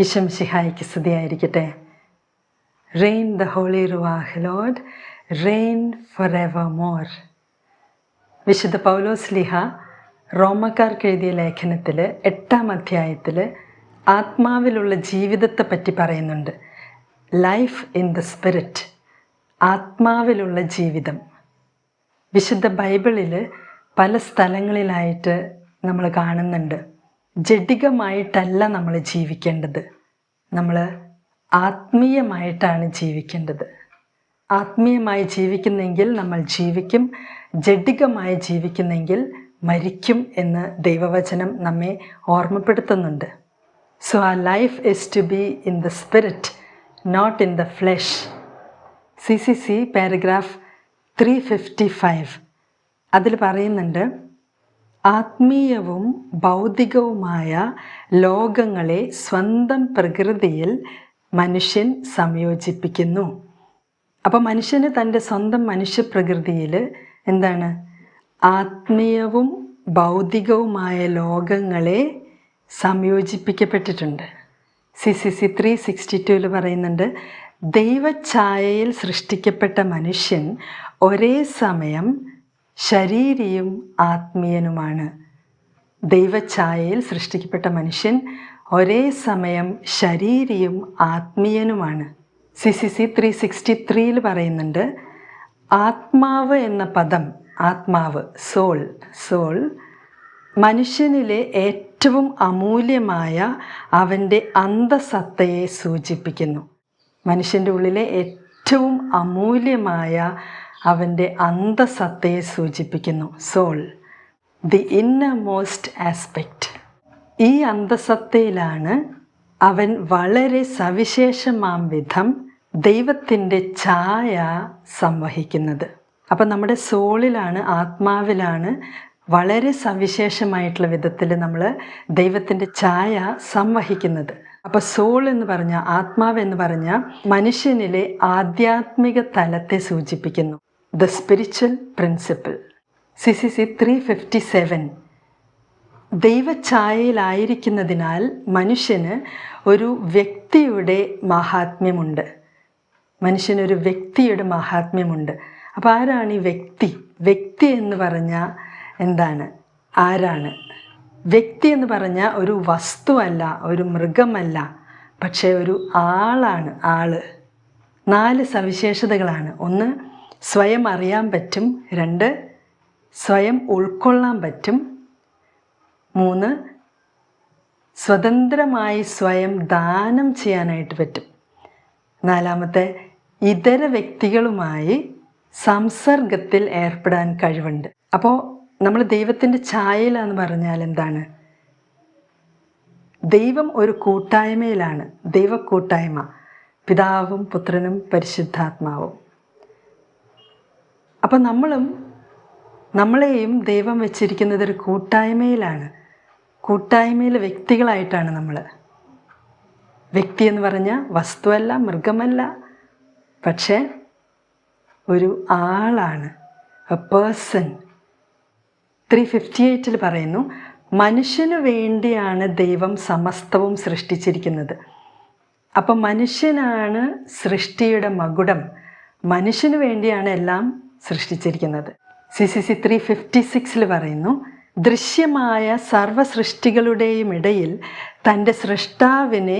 ഈശംസിഹായിക്ക് സ്തുതിയായിരിക്കട്ടെ. Reign the Holy Ruach, Lord, reign forevermore. വിശുദ്ധ പൗലോസ് ശ്ലീഹ റോമക്കാർക്ക് എഴുതിയ ലേഖനത്തിൽ 8-ാം അധ്യായത്തിൽ ആത്മാവിലുള്ള ജീവിതത്തെ പറ്റി പറയുന്നുണ്ട്. ലൈഫ് ഇൻ ദ സ്പിരിറ്റ്, ആത്മാവിലുള്ള ജീവിതം. വിശുദ്ധ ബൈബിളിൽ പല സ്ഥലങ്ങളിലായിട്ട് നമ്മൾ കാണുന്നുണ്ട്. ജഡികമായിട്ടല്ല നമ്മൾ ജീവിക്കേണ്ടത്, നമ്മൾ ആത്മീയമായിട്ടാണ് ജീവിക്കേണ്ടത്. ആത്മീയമായി ജീവിക്കുന്നെങ്കിൽ നമ്മൾ ജീവിക്കും, ജഡികമായി ജീവിക്കുന്നെങ്കിൽ മരിക്കും എന്ന് ദൈവവചനം നമ്മെ ഓർമ്മപ്പെടുത്തുന്നുണ്ട്. സോ ആ life is to be in the spirit, not in the flesh. CCC paragraph 355 അതിൽ പറയുന്നുണ്ട്, ആത്മീയവും ഭൗതികവുമായ ലോകങ്ങളെ സ്വന്തം പ്രകൃതിയിൽ മനുഷ്യൻ സംയോജിപ്പിക്കുന്നു. അപ്പോൾ മനുഷ്യന് തൻ്റെ സ്വന്തം മനുഷ്യപ്രകൃതിയിൽ എന്താണ്? ആത്മീയവും ഭൗതികവുമായ ലോകങ്ങളെ സംയോജിപ്പിക്കപ്പെട്ടിട്ടുണ്ട്. CCC 362 പറയുന്നുണ്ട്, ദൈവഛായയിൽ സൃഷ്ടിക്കപ്പെട്ട മനുഷ്യൻ ഒരേ സമയം ശരീരിയും ആത്മീയനുമാണ്. ദൈവഛായയിൽ സൃഷ്ടിക്കപ്പെട്ട മനുഷ്യൻ ഒരേ സമയം ശരീരിയും ആത്മീയനുമാണ്. CCC 363 പറയുന്നുണ്ട്, ആത്മാവ് എന്ന പദം, ആത്മാവ്, സോൾ മനുഷ്യനിലെ ഏറ്റവും അമൂല്യമായ അവൻ്റെ അന്തസത്തയെ സൂചിപ്പിക്കുന്നു. മനുഷ്യൻ്റെ ഉള്ളിലെ ഏറ്റവും അമൂല്യമായ അവൻ്റെ അന്തസത്തയെ സൂചിപ്പിക്കുന്നു. Soul, the innermost aspect. ഈ അന്തസത്തയിലാണ് അവൻ വളരെ സവിശേഷമാം വിധം ദൈവത്തിൻ്റെ ഛായ സംവഹിക്കുന്നത്. അപ്പം നമ്മുടെ സോളിലാണ്, ആത്മാവിലാണ് വളരെ സവിശേഷമായിട്ടുള്ള വിധത്തിൽ നമ്മൾ ദൈവത്തിൻ്റെ ഛായ സംവഹിക്കുന്നത്. അപ്പോൾ സോൾ എന്ന് പറഞ്ഞാൽ, ആത്മാവ് എന്ന് പറഞ്ഞാൽ മനുഷ്യനിലെ ആധ്യാത്മിക തലത്തെ സൂചിപ്പിക്കുന്നു. The spiritual principle. CCC 357 ദൈവഛായയിലായിരിക്കുന്നതിനാൽ മനുഷ്യന് ഒരു വ്യക്തിയുടെ മഹാത്മ്യമുണ്ട്. മനുഷ്യനൊരു വ്യക്തിയുടെ മഹാത്മ്യമുണ്ട്. അപ്പോൾ ആരാണ് ഈ വ്യക്തി? വ്യക്തി എന്ന് പറഞ്ഞാൽ എന്താണ്? ആരാണ്? വ്യക്തി എന്ന് പറഞ്ഞാൽ ഒരു വസ്തുവല്ല, ഒരു മൃഗമല്ല, പക്ഷേ ഒരു ആളാണ്. ആള് 4 സവിശേഷതകളാണ്. 1, സ്വയം അറിയാൻ പറ്റും. 2, സ്വയം ഉൾക്കൊള്ളാൻ പറ്റും. 3, സ്വതന്ത്രമായി സ്വയം ദാനം ചെയ്യാനായിട്ട് പറ്റും. 4, ഇതര വ്യക്തികളുമായി സംസർഗത്തിൽ ഏർപ്പെടാൻ കഴിവുണ്ട്. അപ്പോൾ നമ്മൾ ദൈവത്തിൻ്റെ ഛായയിലാന്ന് പറഞ്ഞാൽ എന്താണ്? ദൈവം ഒരു കൂട്ടായ്മയിലാണ്. ദൈവക്കൂട്ടായ്മ, പിതാവും പുത്രനും പരിശുദ്ധാത്മാവും. അപ്പം നമ്മളെയും ദൈവം വെച്ചിരിക്കുന്നത് ഒരു കൂട്ടായ്മയിലാണ്. കൂട്ടായ്മയിൽ വ്യക്തികളായിട്ടാണ് നമ്മൾ. വ്യക്തി എന്ന് പറഞ്ഞാൽ വസ്തുവല്ല, മൃഗമല്ല, പക്ഷേ ഒരു ആളാണ്, എ പേഴ്സൺ. 358 പറയുന്നു, മനുഷ്യന് വേണ്ടിയാണ് ദൈവം സമസ്തവും സൃഷ്ടിച്ചിരിക്കുന്നത്. അപ്പം മനുഷ്യനാണ് സൃഷ്ടിയുടെ മകുടം. മനുഷ്യന് വേണ്ടിയാണ് എല്ലാം സൃഷ്ടിച്ചിരിക്കുന്നത്. CCC 356 പറയുന്നു, ദൃശ്യമായ സർവ്വസൃഷ്ടികളുടെയും ഇടയിൽ തൻ്റെ സൃഷ്ടാവിനെ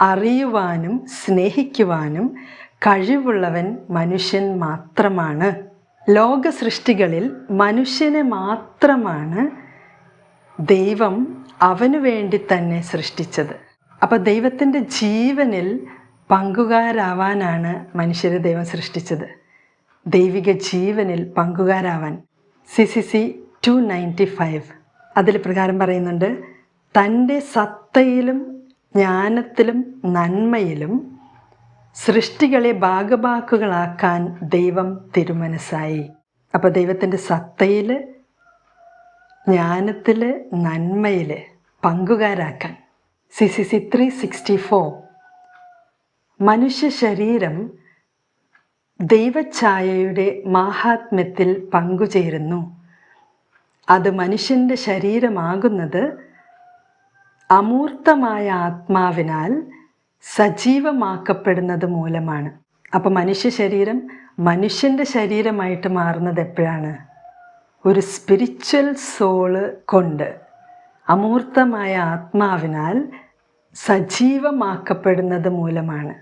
അറിയുവാനും സ്നേഹിക്കുവാനും കഴിവുള്ളവൻ മനുഷ്യൻ മാത്രമാണ്. ലോക സൃഷ്ടികളിൽ മനുഷ്യനെ മാത്രമാണ് ദൈവം അവനു വേണ്ടി തന്നെ സൃഷ്ടിച്ചത്. അപ്പോൾ ദൈവത്തിൻ്റെ ജീവനിൽ പങ്കുകാരാവാനാണ് മനുഷ്യരെ ദൈവം സൃഷ്ടിച്ചത്. ദൈവിക ജീവനിൽ പങ്കുകാരാവാൻ. CCC 295 അതിൽ പ്രകാരം പറയുന്നുണ്ട്, തൻ്റെ സത്തയിലും ജ്ഞാനത്തിലും നന്മയിലും സൃഷ്ടികളെ ഭാഗഭാക്കുകളാക്കാൻ ദൈവം തിരുമനസ്സായി. അപ്പോൾ ദൈവത്തിൻ്റെ സത്തയിൽ, ജ്ഞാനത്തിൽ, നന്മയിൽ പങ്കുകാരാക്കാൻ. CCC 364 മനുഷ്യ ശരീരം ദൈവഛായയുടെ മാഹാത്മ്യത്തിൽ പങ്കുചേരുന്നു. അത് മനുഷ്യൻ്റെ ശരീരമാകുന്നത് അമൂർത്തമായ ആത്മാവിനാൽ സജീവമാക്കപ്പെടുന്നത് മൂലമാണ്. അപ്പോൾ മനുഷ്യ ശരീരം മനുഷ്യൻ്റെ ശരീരമായിട്ട് മാറുന്നത് എപ്പോഴാണ്? ഒരു സ്പിരിച്വൽ സോള് കൊണ്ട്, അമൂർത്തമായ ആത്മാവിനാൽ സജീവമാക്കപ്പെടുന്നത് മൂലമാണ്.